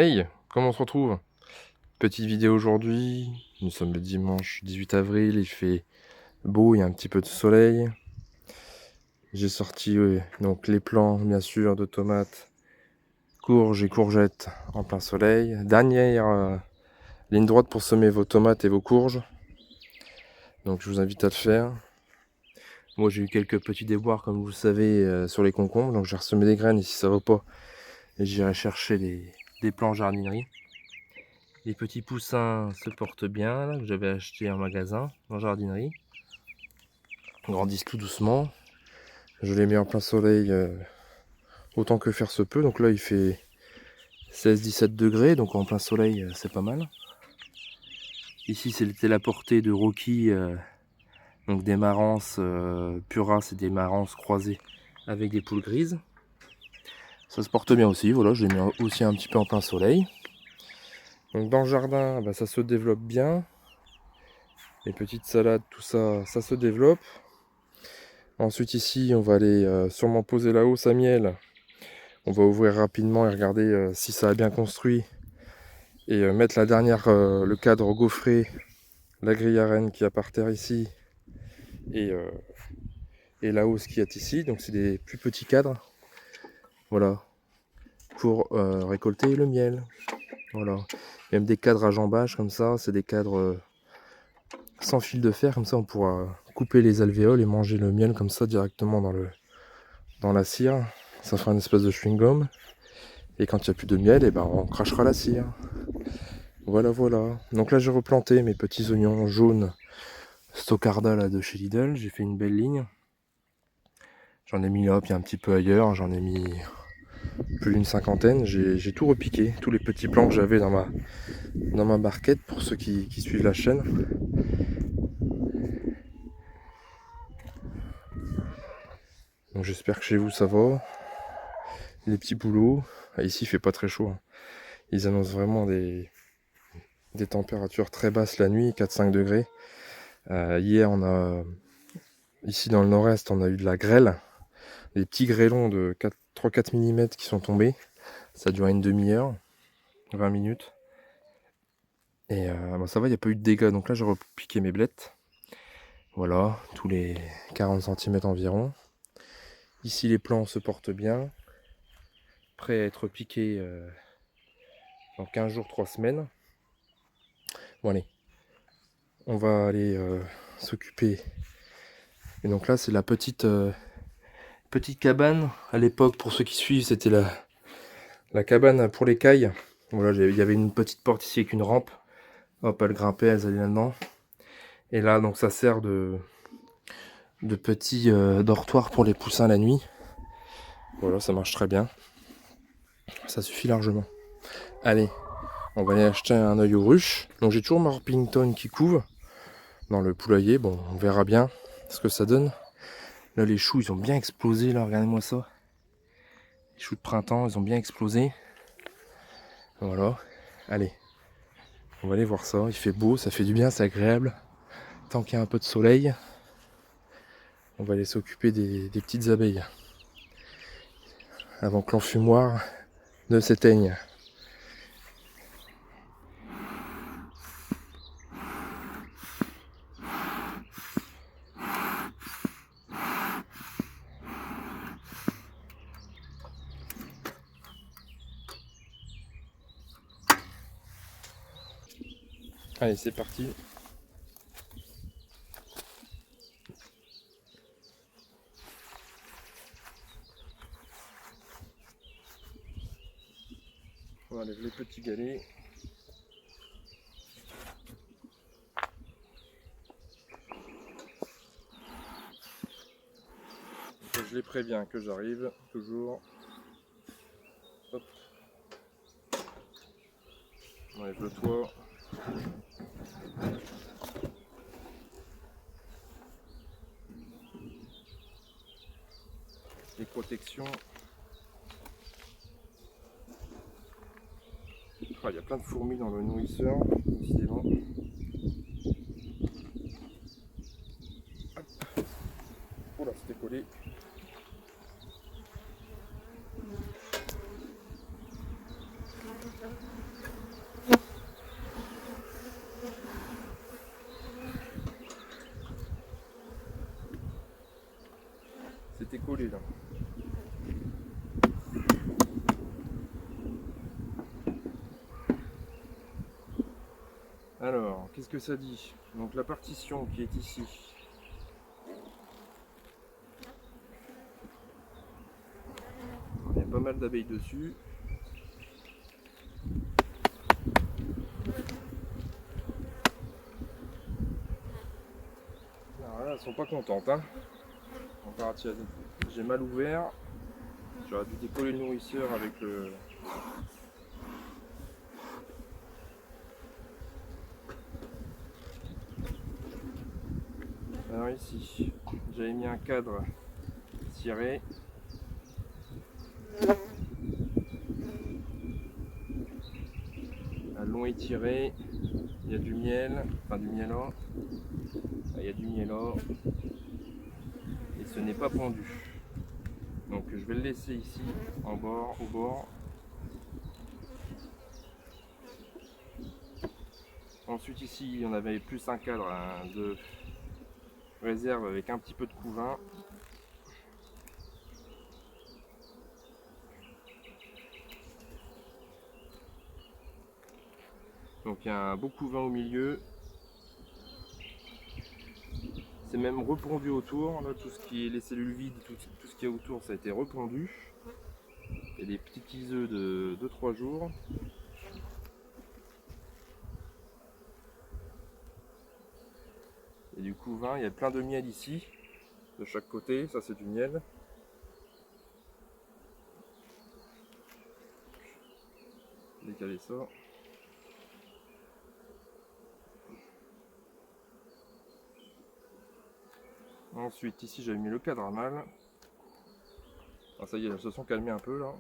Hey, comment on se retrouve? Petite vidéo aujourd'hui. Nous sommes le dimanche 18 avril. Il fait beau, il y a un petit peu de soleil. J'ai sorti donc les plants, bien sûr, de tomates, courges et courgettes en plein soleil. Dernière ligne droite pour semer vos tomates et vos courges. Donc je vous invite à le faire. Moi j'ai eu quelques petits déboires, comme vous le savez, sur les concombres. Donc j'ai ressemé des graines et si ça va pas, j'irai chercher des plants en jardinerie. Les petits poussins se portent bien, là, que j'avais acheté en magasin, en jardinerie. Ils grandissent tout doucement. Je les mets en plein soleil autant que faire se peut. Donc là, il fait 16-17 degrés, donc en plein soleil, c'est pas mal. Ici, c'était la portée de Rocky, donc des marances puras et des marances croisées avec des poules grises. Ça se porte bien aussi, voilà, je les mets aussi un petit peu en plein soleil. Donc dans le jardin, bah, ça se développe bien. Les petites salades, tout ça, ça se développe. Ensuite ici, on va aller sûrement poser la hausse à miel. On va ouvrir rapidement et regarder si ça a bien construit. Et mettre la dernière, le cadre gaufré, la grille à rennes qui a par terre ici. Et, et la hausse qui est ici. Donc c'est des plus petits cadres. Voilà. Pour récolter le miel. Voilà. Il y a même des cadres à jambage comme ça. C'est des cadres sans fil de fer. Comme ça on pourra couper les alvéoles et manger le miel comme ça directement dans la cire. Ça fera une espèce de chewing-gum. Et quand il n'y a plus de miel, et ben on crachera la cire. Voilà, voilà. Donc là, j'ai replanté mes petits oignons jaunes Stoccarda là, de chez Lidl. J'ai fait une belle ligne. J'en ai mis là, puis un petit peu ailleurs. J'en ai mis plus d'une cinquantaine. J'ai tout repiqué. Tous les petits plants que j'avais dans ma barquette pour ceux qui suivent la chaîne. Donc j'espère que chez vous ça va. Les petits boulots. Ah, ici, il fait pas très chaud, hein. Ils annoncent vraiment des températures très basses la nuit, 4-5 degrés. Hier, ici dans le nord-est, on a eu de la grêle. Des petits grêlons de 3-4 mm qui sont tombés. Ça a duré une demi-heure, 20 minutes. Et bah ça va, il n'y a pas eu de dégâts. Donc là, j'ai repiqué mes blettes. Voilà, tous les 40 cm environ. Ici, les plants se portent bien. Prêts à être piqués dans 15 jours, 3 semaines. Bon, allez, on va aller s'occuper. Et donc là, c'est la petite cabane. À l'époque, pour ceux qui suivent, c'était la cabane pour les cailles. Voilà, il y avait une petite porte ici avec une rampe. Hop, elles grimpaient, elles allaient là-dedans. Et là, donc ça sert de petit dortoir pour les poussins la nuit. Voilà, ça marche très bien. Ça suffit largement. Allez, on va aller acheter un œil aux ruches. Donc j'ai toujours ma Orpington qui couve dans le poulailler. Bon, on verra bien ce que ça donne. Là, les choux, ils ont bien explosé. Là, regardez-moi ça. Les choux de printemps, ils ont bien explosé. Voilà. Allez, on va aller voir ça. Il fait beau, ça fait du bien, c'est agréable. Tant qu'il y a un peu de soleil, on va aller s'occuper des petites abeilles. Avant que l'enfumoir ne s'éteigne. Allez, c'est parti. On enlève les petits galets. Je les préviens que j'arrive, toujours. Hop. On enlève le toit. Les protections. Ah, il y a plein de fourmis dans le nourrisseur, décidément. Oh là, c'était collé. collé là. Alors, qu'est-ce que ça dit? Donc la partition qui est ici. Il y a pas mal d'abeilles dessus. Alors là, elles sont pas contentes. Hein. J'ai mal ouvert. J'aurais dû décoller le nourrisseur avec le... Alors ici, j'avais mis un cadre ciré. Un long étiré. Il y a du miel, enfin du miel or. Il y a du miel or. Et ce n'est pas pendu. Donc je vais le laisser ici, en bord, au bord. Ensuite ici, on avait plus un cadre de réserve avec un petit peu de couvain. Donc il y a un beau couvain au milieu. C'est même repondu autour. Là, tout ce qui est les cellules vides, tout ce qui est autour, ça a été repondu. Il y a des petits œufs de 2-3 jours. Et du couvain, il y a plein de miel ici, de chaque côté. Ça, c'est du miel. Décaler ça. Ensuite, ici, j'avais mis le cadre à mâle. Ah, ça y est, elles se sont calmées un peu là.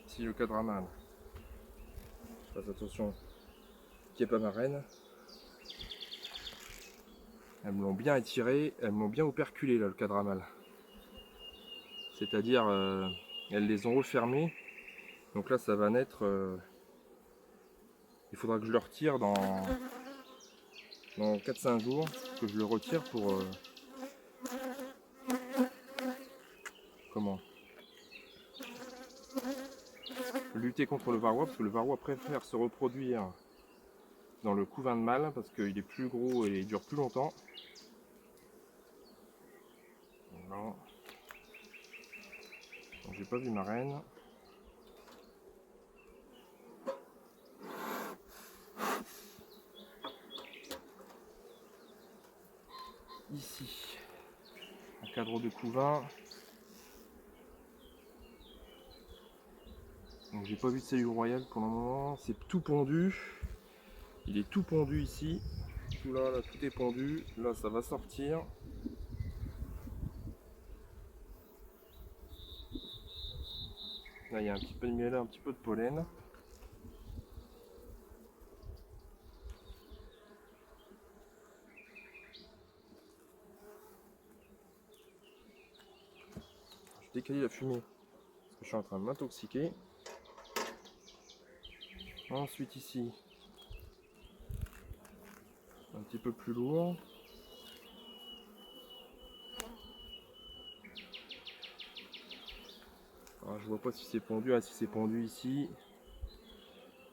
Ici, le cadre à mâle. Faites attention qu'il n'y ait pas ma reine. Elles me l'ont bien étiré, elles m'ont bien operculé là, le cadre à mâle. C'est-à-dire, elles les ont refermées. Donc là, ça va naître. Il faudra que je le retire dans 4-5 jours, que je le retire pour comment lutter contre le varroa, parce que le varroa préfère se reproduire dans le couvain de mâle parce qu'il est plus gros et il dure plus longtemps. Voilà. Donc j'ai pas vu ma reine. Ici, un cadre de couvain. Donc j'ai pas vu de cellule royale pour le moment, c'est tout pondu. Il est tout pondu ici. Tout là, là, tout est pondu. Là, ça va sortir. Là, il y a un petit peu de miel, un petit peu de pollen. Je décale la fumée parce que je suis en train de m'intoxiquer. Ensuite ici, un petit peu plus lourd. Alors, je vois pas si c'est pondu. Ah, si c'est pondu ici.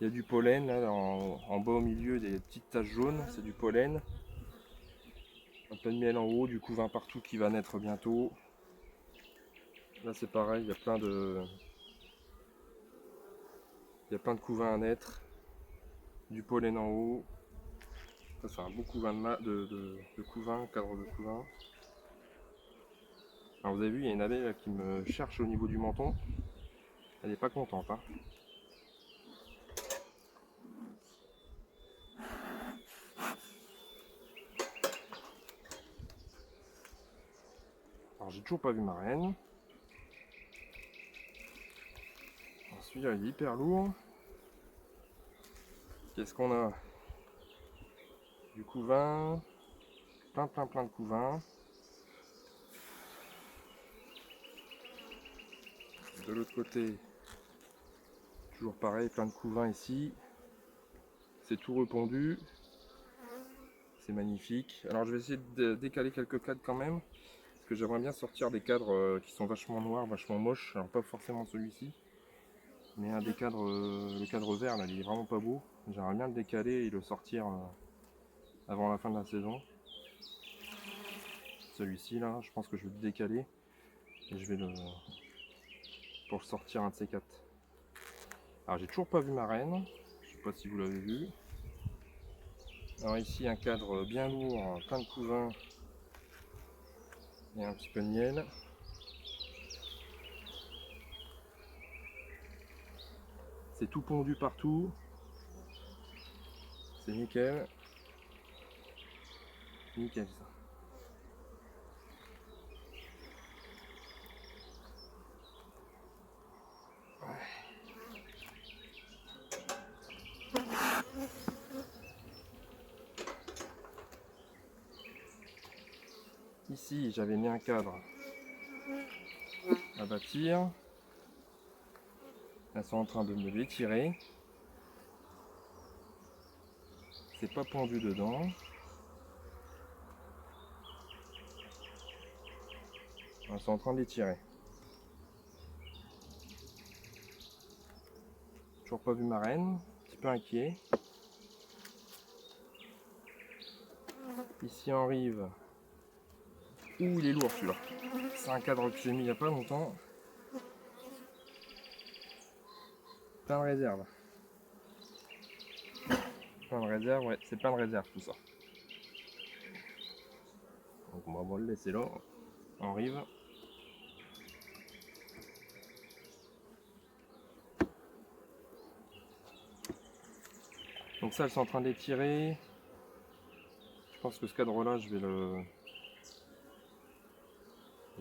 Il y a du pollen là, en bas au milieu, des petites taches jaunes, c'est du pollen. Un peu de miel en haut, du couvain partout qui va naître bientôt. Là c'est pareil, il y a plein de couvains à naître. Du pollen en haut. Ça c'est un beau couvain de couvain, cadre de couvain. Alors vous avez vu, il y a une abeille là, qui me cherche au niveau du menton. Elle n'est pas contente. Hein. Alors j'ai toujours pas vu ma reine. Celui-là il est hyper lourd. Qu'est-ce qu'on a? Du couvain. Plein de couvains. De l'autre côté, Toujours pareil, plein de couvains ici. C'est tout repondu. C'est magnifique. Alors je vais essayer de décaler quelques cadres quand même. Parce que j'aimerais bien sortir des cadres qui sont vachement noirs, vachement moches. Alors pas forcément celui-ci. Mais un des cadres, le cadre vert là, il est vraiment pas beau. J'aimerais bien le décaler et le sortir avant la fin de la saison. Celui-ci là, je pense que je vais le décaler. Et je vais le... pour sortir un de ces quatre. Alors j'ai toujours pas vu ma reine. Je sais pas si vous l'avez vu. Alors ici un cadre bien lourd, plein de couvains. Et un petit peu de miel. C'est tout pondu partout. C'est nickel. Nickel ça. Ici j'avais mis un cadre à bâtir. Elles sont en train de me l'étirer. C'est pas pendu dedans. Elles sont en train de l'étirer. Toujours pas vu ma reine. Un petit peu inquiet. Ici en rive. Ouh, il est lourd celui-là. C'est un cadre que j'ai mis il n'y a pas longtemps. Plein de réserve. Plein de réserve, ouais, c'est plein de réserve tout ça. Donc on va le laisser là. En rive. Donc ça, elles sont en train d'étirer. Je pense que ce cadre-là, je vais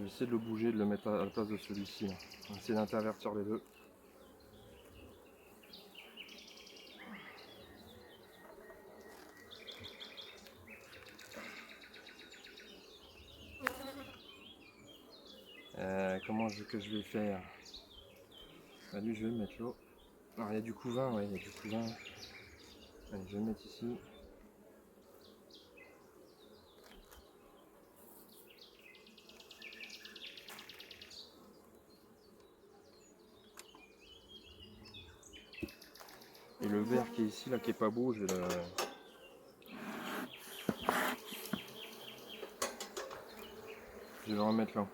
essayer de le bouger, de le mettre à la place de celui-ci. On va essayer d'intervertir les deux. Comment que je vais faire? Bah, lui, je vais le mettre là. Alors, il y a du couvain, ouais, il y a du couvain. Allez, je vais le mettre ici. Et le vert qui est ici, là, qui est pas beau, je vais le remettre là.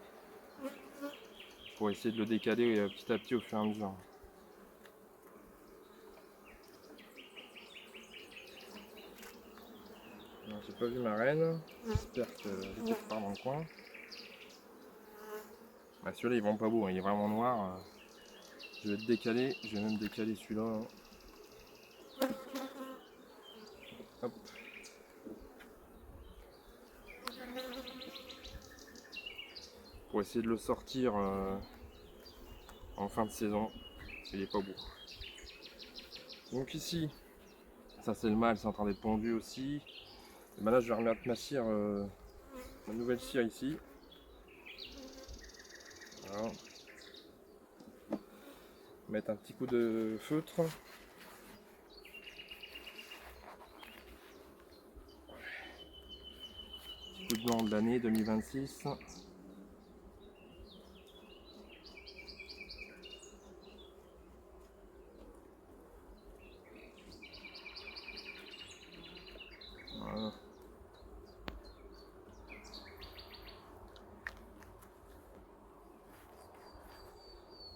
Pour essayer de le décaler petit à petit au fur et à mesure. J'ai pas vu ma reine. J'espère qu'elle est quelque part dans le coin. Bah, celui-là, il est vraiment pas beau, hein. Il est vraiment noir. Je vais le décaler. Je vais même décaler celui-là. Hein. Hop. Pour essayer de le sortir en fin de saison. Il est pas beau. Donc ici, ça c'est le mâle, c'est en train d'être pondu aussi. Et ben là, je vais remettre ma cire, ma nouvelle cire ici. Voilà. Mettre un petit coup de feutre. Petit coup de blanc de l'année 2026. Voilà.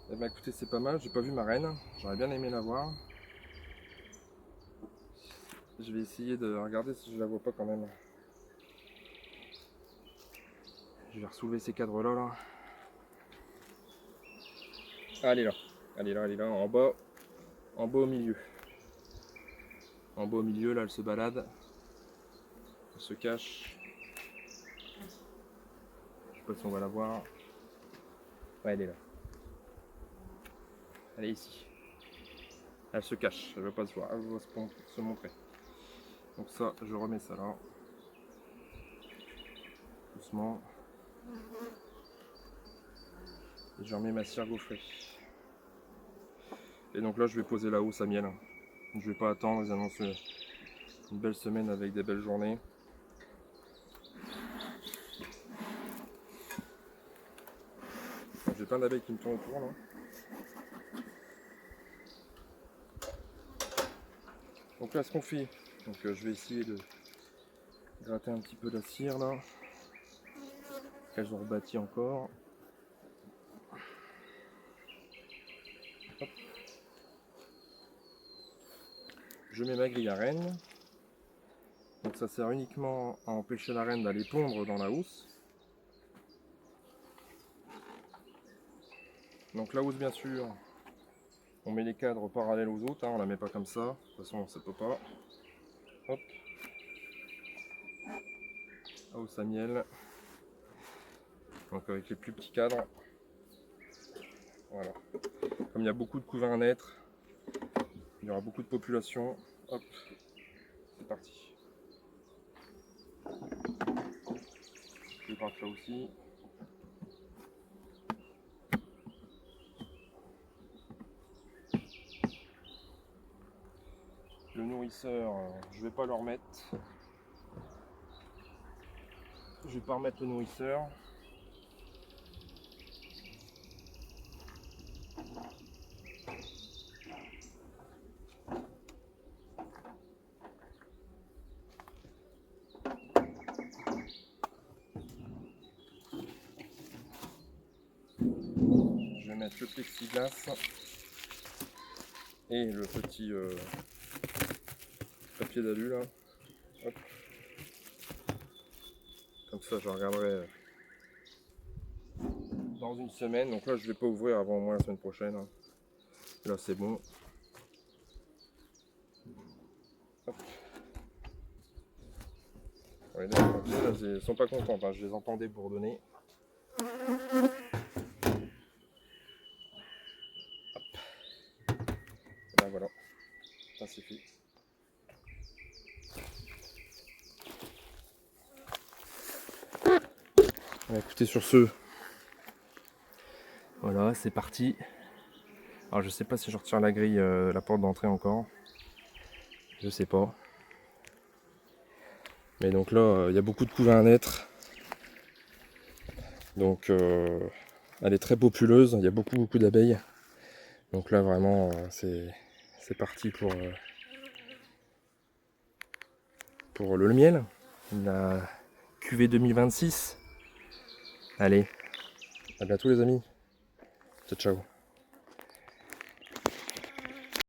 Eh ben écoutez, c'est pas mal, j'ai pas vu ma reine, j'aurais bien aimé la voir. Je vais essayer de regarder si je la vois pas quand même. Je vais ressoulever ces cadres là. Ah, elle est là, elle est là, elle est là, en bas au milieu. En bas au milieu, là, elle se balade. Elle se cache. Je sais pas si on va la voir. Ouais, elle est là. Elle est ici. Elle se cache, elle ne veut pas se voir, elle veut se montrer. Donc ça, je remets ça là. Doucement. Et je remets ma cire gaufrée. Et donc là je vais poser la housse à miel. Je vais pas attendre, ils annoncent une belle semaine avec des belles journées. J'ai plein d'abeilles qui me tournent autour là. Donc là ce qu'on fait, donc je vais essayer de gratter un petit peu la cire là. Elles ont rebâti encore. Hop. Je mets ma grille à reine. Donc ça sert uniquement à empêcher la reine d'aller pondre dans la housse. Donc la housse bien sûr, on met les cadres parallèles aux autres, hein, on la met pas comme ça, de toute façon ça peut pas. Hop. La housse à miel. Donc avec les plus petits cadres. Voilà. Comme il y a beaucoup de couvains à naître, il y aura beaucoup de population. Hop, c'est parti. Je gratte là aussi. Le nourrisseur, je vais pas le remettre. Je vais pas remettre le nourrisseur. Je vais mettre le plexiglas et le petit papier d'alu là. Hop. Comme ça je regarderai dans une semaine. Donc là je vais pas ouvrir avant au moins la semaine prochaine. Là c'est bon. Hop. Ouais, là, ils sont pas contents, hein. Je les entendais bourdonner. Hop. Et là voilà, ça c'est fait. Écoutez, sur ce, voilà, c'est parti. Alors je sais pas si je retire la grille, la porte d'entrée encore. Je sais pas. Mais donc là, il y a beaucoup de couvains à naître. Donc elle est très populeuse, il y a beaucoup d'abeilles. Donc là vraiment, c'est parti pour le miel. La cuvée 2026. Allez, à bientôt les amis. Ciao ciao.